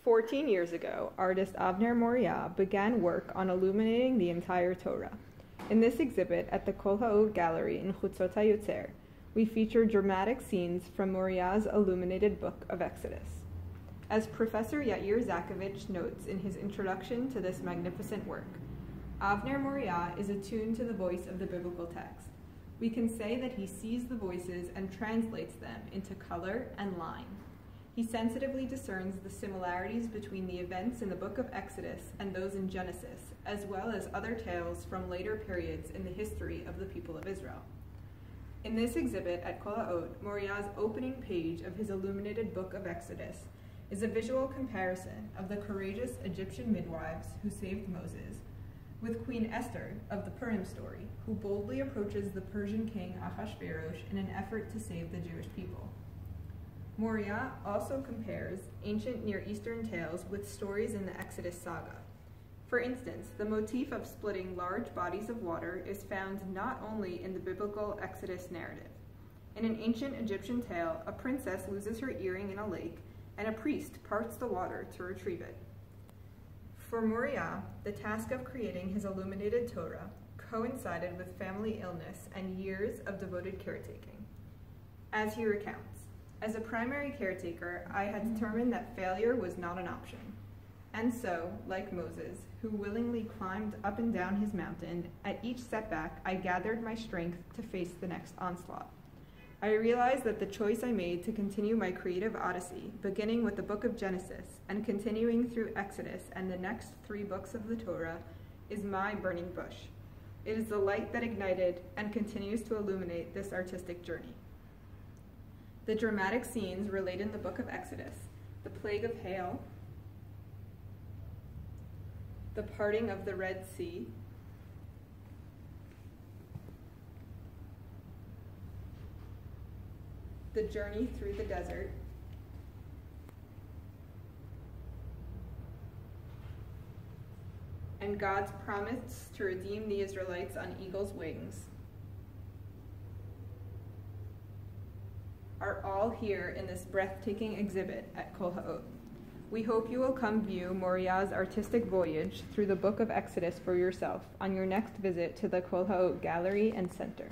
14 years ago, artist Avner Moriah began work on illuminating the entire Torah. In this exhibit at the Kol HaOt Gallery in Hutzot Hayotzer, we feature dramatic scenes from Moriah's illuminated book of Exodus. As Professor Yair Zakovich notes in his introduction to this magnificent work, Avner Moriah is attuned to the voice of the biblical text. We can say that he sees the voices and translates them into color and line. He sensitively discerns the similarities between the events in the book of Exodus and those in Genesis, as well as other tales from later periods in the history of the people of Israel. In this exhibit at Kol HaOt, Moriah's opening page of his illuminated book of Exodus is a visual comparison of the courageous Egyptian midwives who saved Moses with Queen Esther of the Purim story, who boldly approaches the Persian king Ahasuerus in an effort to save the Jewish people. Moriah also compares ancient Near Eastern tales with stories in the Exodus saga. For instance, the motif of splitting large bodies of water is found not only in the biblical Exodus narrative. In an ancient Egyptian tale, a princess loses her earring in a lake, and a priest parts the water to retrieve it. For Moriah, the task of creating his illuminated Torah coincided with family illness and years of devoted caretaking. As he recounts, as a primary caretaker, I had determined that failure was not an option. And so, like Moses, who willingly climbed up and down his mountain, at each setback I gathered my strength to face the next onslaught. I realized that the choice I made to continue my creative odyssey, beginning with the book of Genesis and continuing through Exodus and the next 3 books of the Torah, is my burning bush. It is the light that ignited and continues to illuminate this artistic journey. The dramatic scenes relate in the book of Exodus, the plague of hail, the parting of the Red Sea, the journey through the desert, and God's promise to redeem the Israelites on eagle's wings, are all here in this breathtaking exhibit at Kol HaOt. We hope you will come view Moriah's artistic voyage through the book of Exodus for yourself on your next visit to the Kol HaOt Gallery and Center.